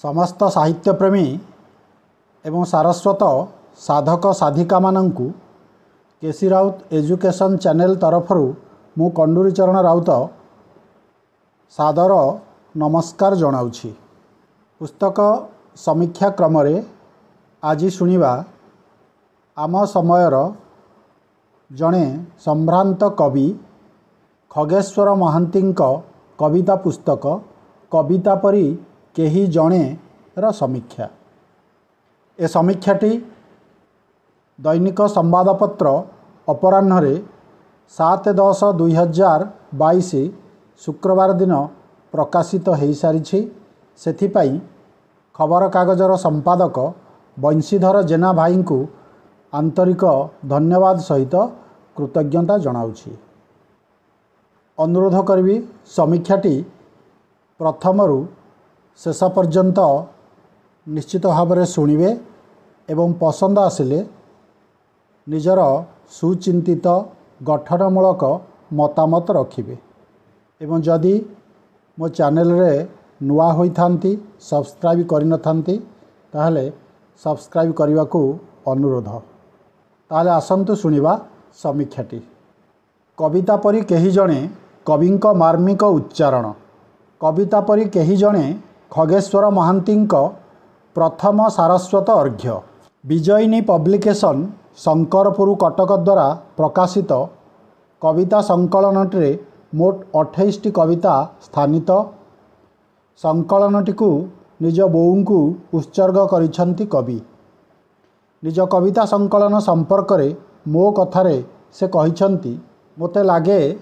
समस्त साहित्यप्रेमी एवं सारस्वत साधक साधिका मानंकु केसी राउत एजुकेशन चैनल तरफ मु कंडूरी चरण राउत सादर नमस्कार जनाउछि। पुस्तक समीक्षा क्रम आज शुणिबा आम समयर जड़े संभ्रांत कवि खगेश्वर महांतींक कविता पुस्तक कविता परी केही जणे र समीक्षा। ए समीक्षाटी दैनिक संवादपत्र अपराह्न 7/10/2022 शुक्रवार दिन प्रकाशित हो सारी। सेथिपाई खबर कागजर संपादक बंशीधर जेना भाई को आंतरिक धन्यवाद सहित कृतज्ञता जनाउछि। अनुरोध करी समीक्षाटी प्रथमरु शेष पर्यंत निश्चित भाव में शुणिबे एवं पसंद आसिले निजर सुचिंतित गठनमूलक मतामत रखिबे एवं जदि मो चैनल रे नुआ होइथांती सब्सक्राइब करि नथांती ताहले सब्सक्राइब करने को अनुरोध। ताहले आसंतु शुणिबा समीक्षाटी। कविता परी केही जणे कविंक मार्मिक उच्चारण। कविता परी केही जणे खगेश्वर महांतींक प्रथम सारस्वत अर्घ्य। विजयिनी पब्लिकेशन शंकरपुर कटक द्वारा प्रकाशित कविता संकलनटी मोट 28टी कविता स्थानित। संकलनटी को निज बोऊ को उत्सर्ग करिछंती कवि। निज कविता संकलन संपर्क रे मो कथारे से कहिछंती, मोते लागे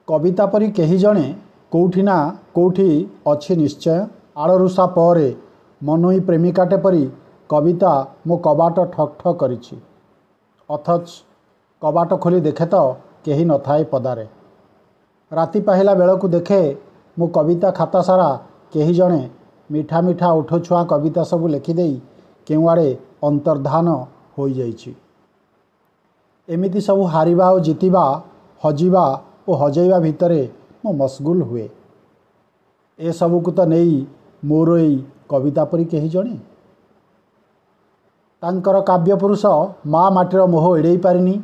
कविता परी केही जणे कोठी ना कोठी अछि निश्चय। आड़रुषा परे मनोई प्रेमिकाटे परी कविता मो कबाट ठक ठक करिछि, अथच कबाट खोली देखे तो केही न थाए पदारे। राति पाहिला बेलकु देखे मो कविता खाता सारा केही जणे मीठा मीठा उठ छुआ कविता सबु लेखिदेई केउआड़े अंतर्धान हो जाइछि। एमिति सबु हारिबा और जितिबा हजिबा और हजैबा भितरे मो मशगुल हुए। ए सबुकु तो नहीं मोर एई कविता परी केही जणे। तांकर काव्य पुरुष माँ माटीर मोह एड़े पारिनी।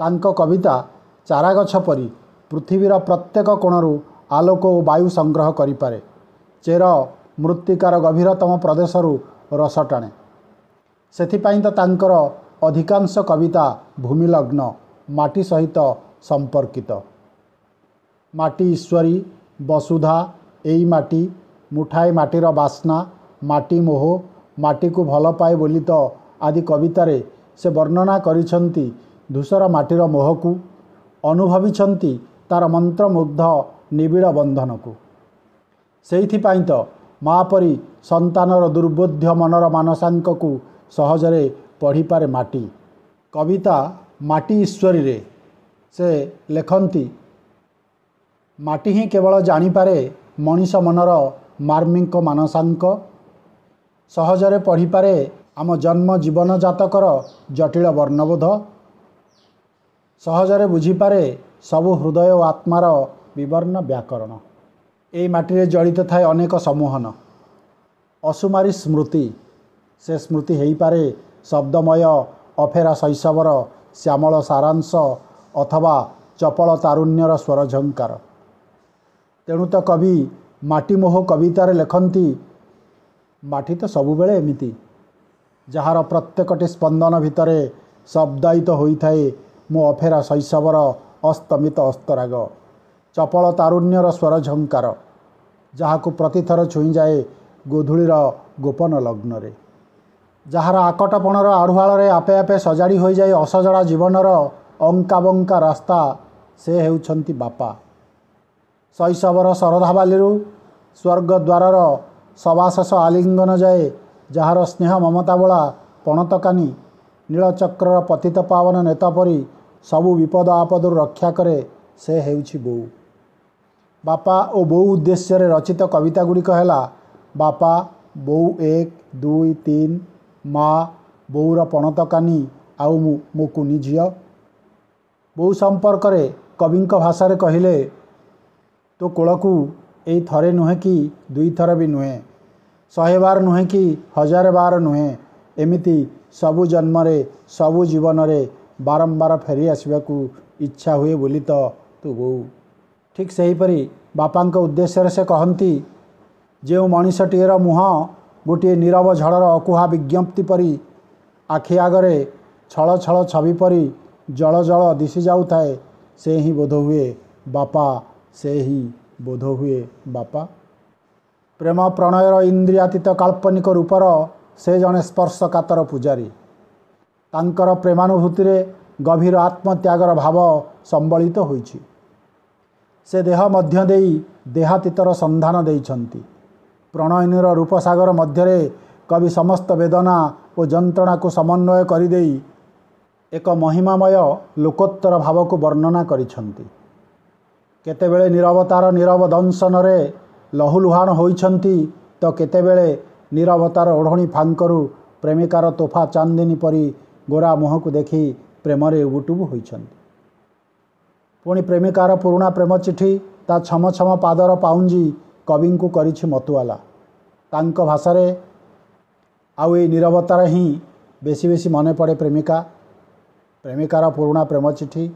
तांक कविता चारा गछ परी पृथ्वीर प्रत्येक कोणरू आलोक और वायु संग्रह करिपारे। चेर मृत्तिकार गभीरतम प्रदेशरू रस टाणे। सेथिपाई तो तांकर अधिकांश कविता भूमिलग्न माटी सहित संपर्कित। माटी ईश्वरी वसुधा एई माटी मुठाए माटीर बास्ना माटी मोह माटी को भल पाए बोली तो आदि कवितारे से वर्णना करिछंती धूसर माटीर मोह को अनुभविछंती तार मंत्रमुग्ध निबिड़ बंधन को। सेइथिपाई तो माँ परी संतानर दुर्बोध्य मनर मानसांक को सहजरे पढ़ी पारे माटी। कविता माटी ईश्वरी रे से लेखंती, माटी ही केवल जानिपारे मनीष मनर मार्मिक मानसांक। सहजरे पढ़ी पारे आम जन्म जीवन जातकर जटिल वर्णबोध। सहजरे बुझीपारे सबु हृदय और आत्मार विवर्ण व्याकरण। एई माटीरे जड़ित थाए अनेक सम्मोहन असुमारी स्मृति। से स्मृति हेई पारे शब्दमय अफेरा शैशवर श्यामल सारांश अथवा चपल तारुण्यर स्वर झंकार। तेणु तो कवि माटी मोह कवितार लेखंती, माटी तो सबुबेले एमिति जार प्रत्येकटी स्पंदन भितरे शब्दायित होइथाए मो अफेरा शैशवर अस्तमित अस्तराग चपल तारुण्यर स्वर झंकार, जहाकु प्रतिथर छुई जाए गोधूलीर गोपन लग्न। जार आकटपणर आढ़ुआल आपे आपे सजाड़ी हो जाए असजड़ा जीवनर अंका बंका रास्ता। से हेउछंती बापा। शैशवर शरधा बालीरू स्वर्ग द्वारर सवाशेष आलिंगन जाए जार स्नेह ममता बोला पणतकानी नीलचक्र पतित पावन नेता परी सबु विपद आपदरू रक्षा करे। से हेउछि बोऊ। बापा और बोऊ उद्देश्य रे रचित कविता गुड़िक है बापा बोऊ 1 2 3 माँ बोऊर पणतकानी आउ मो कुनी झियो। बोऊ संपर्क रे कविंक भाषा रे कहिले तो कोलकू यही थरे नुहे कि दुई थर भी नुहे 100 बार नुहे कि 1000 बार नुहे एमिति सबु जन्मरे सबु जीवनरे बारंबार फेरी आसवाकू इच्छा हुए बोली तो तू बो। ठीक सेहीपरि बापांक उद्देश्य से कहती जो मनीषटीर मुह गोटे नीरव झड़र अकुहा विज्ञप्ति परी आखि आगरे छल छल छवि परी जल जल दिशि जाउथाए से ही बोध हुए बापा, से ही बोध हुए बापा। प्रेम प्रणयर इंद्रियातीत काल्पनिक रूपर से जड़े स्पर्शकातर पूजारी। तांकर प्रेमानुभूति रे गभीर आत्मत्यागर भाव संबलित होइछि। से देह मध्य देई देहातीतर संधान देइछन्ति। प्रणयनीर रूपसागर मध्यरे कवि समस्त वेदना और जंत्रणा को समन्वय करिदेई एक महिमामय लोकोत्तर भाव को वर्णना करिछन्ति। केतेबेले नीरवतार नीरव दंशन रे लहुलुहान होइछन्ति तो केतेबेले नीरवतार ओढ़णी फांकरू प्रेमिकार तोफा चांदिनी परी गोरा मुह को देखी प्रेमरे उबुटुबु होइछन्ति। पुणी प्रेमिकार पुराणा प्रेम चिठी ता छम छम पादर पाउंजी कवि को करिछि मतुआला। तांको भाषारे आउ ए नीरवतार ही बेसी बेसी मने पड़े प्रेमिका। प्रेमिकार पुराणा प्रेम चिठी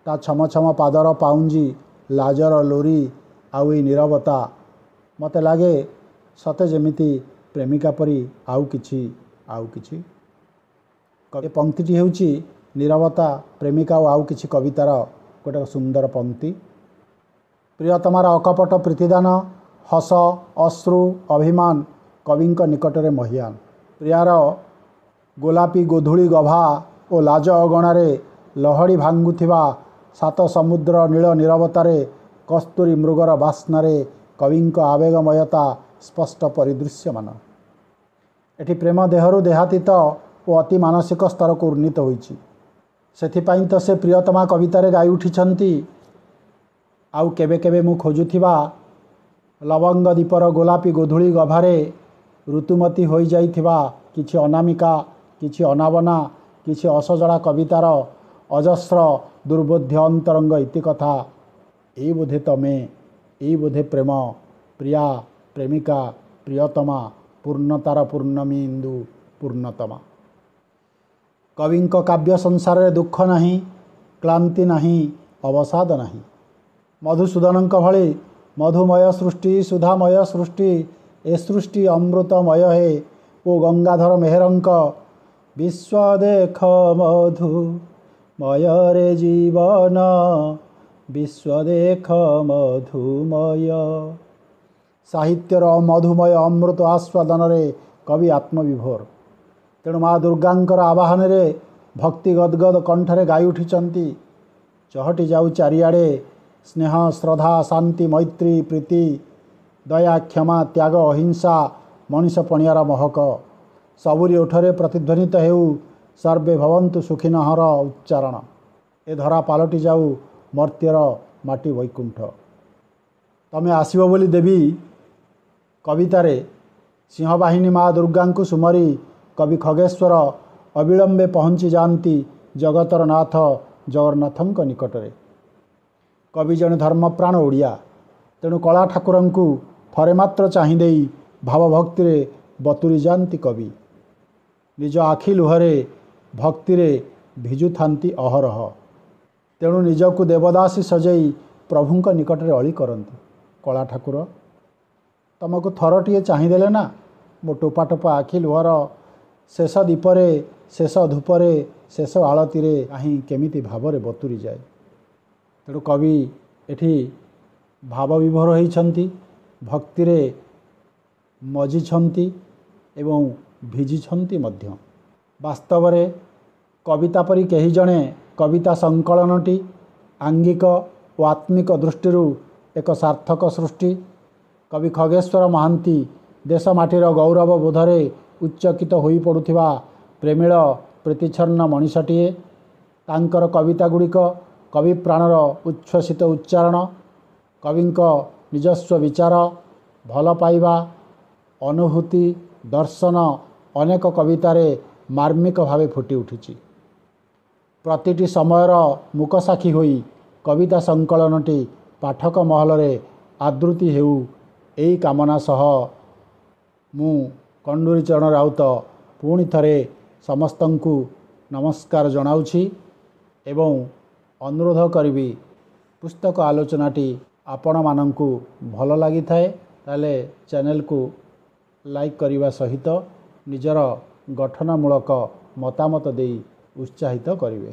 ता छम छम पादर पाउंजी लाजर लोरी आउ ए नीरवता मते लागे सते जेमिति प्रेमिका परी आउ किछि ए पंक्तिटी हेउछि नीरवता प्रेमिका आउ किछि कवितार गोटे सुंदर पंक्ति। प्रियतमार अकपट प्रीतिदान हस अश्रु अभिमान कविंक निकटरे महियान। प्रियार गोलापी गोधूली गभा और लाज अगणारे लहड़ी भांगुथिबा सात समुद्र नील नीरवतारे कस्तूरी मृगर बास्नारे कविंक आवेगमयता स्पष्ट परिदृश्यमान। एठी प्रेम देहरु देहातीत और अति मानसिक स्तर को उन्नीत होइछि। सेथिपाई तो से प्रियतमा कवितारे गाई उठिछन्ति। आउ केबे केबे मु खोजुथिबा लवंग दीपर गोलापी गोधूली गभारे ऋतुमती हो जाइथिबा किछि अनामिका किछि अनावना किछि असजड़ा कवितार अजस्र दुर्बोध्य अंतरंग इति कथा एई बोधे तमे एई बोधे प्रेम प्रिया प्रेमिका प्रियतमा पूर्णतार पूर्णमी इंदु पूर्णतमा। कविंक काव्य संसार रे दुख नहीं क्लांति नहीं अवसाद नहीं। मधुसूदनंक भली मधुमय सृष्टि सुधामय सृष्टि ए सृष्टि अमृतमय है ओ गंगाधर मेहरंक विश्व देख मधुमय रे जीवन विश्व देख मधुमय। साहित्यर मधुमय अमृत आस्वादन रे कवि आत्मविभोर। तेणु माँ दुर्गांकर आवाहन रे भक्ति गदगद कंठरे गाई उठिचंती। चहटी जाऊ चारिआडे स्नेह श्रद्धा शांति मैत्री प्रीति दया क्षमा त्याग अहिंसा मनीष पणियार महक सबुरी ओठरे प्रतिध्वनित हेउ सर्वे भवन्तु सुखिनहर उच्चारण। ए धरा पालटी जाऊ मर्त्यर माटी वैकुंठ। तमे आसिब बोली देवी कवितारे सिंहवाहिनी माँ दुर्गा को सुमरी कवि खगेश्वर अविलंबे पहुँची जाती जगतर नाथ जगन्नाथंक निकटरे। कवि जन धर्मप्राण ओडिया तेणु कला ठाकुर को थरे मात्र चाहिदे भावभक्ति रे बतुरी जाती कवि। निज आखि लुहरे भक्ति रे भिजु थांती अहरह। तेणु निजकु देवदासी सजई प्रभुंक निकटरे अली करती। कला ठाकुर तुमको थरटिए चाहिदेले ना मो टोपा टोपा आखि लुहर शेष दीपरे शेष धूपरे शेष आलती रे कहीं केमिति भावरे बतुरी जाए। तेणु कवि एठी भाव विभोर होइछन्ति भक्ति रे मजिछन्ति एवं भिजिछन्ति मध्य। वास्तव रे कविता परी कही जणे कविता संकलनटी आंगिक और आत्मिक दृष्टि एक सार्थक सृष्टि। कवि खगेश्वर महांती देश माटीर गौरव बोधरे उच्चकित होई पड़ुथिबा प्रेमिल प्रीतिछन्न मनीषटीए। तांकर कविता गुड़िक कवि प्राणर उच्छ्वसित उच्चारण कविंक निजस्व विचार भल पाइबा अनुभूति दर्शन अनेक कवितारे मार्मिक भावे फुटी उठिछि। प्रतिटी समयर मुकसाक्षी होई कविता संकलनटी पाठक महलरे आदृति हेउ एई कामना सह ମୁଁ କଣ୍ଡୁରି ଚରଣ ରାଉତ ପୁଣି ଥରେ ସମସ୍ତଙ୍କୁ ନମସ୍କାର ଜଣାଉଛି ଏବଂ ଅନୁରୋଧ କରିବି ପୁସ୍ତକ ଆଲୋଚନାଟି ଆପଣମାନଙ୍କୁ ଭଲ ଲାଗିଥାଏ ତାହେଲେ ଚ୍ୟାନେଲକୁ ଲାଇକ୍ କରିବା ସହିତ ନିଜର ଗଠନମୂଳକ ମତାମତ ଦେଇ ଉତ୍ସାହିତ କରିବେ।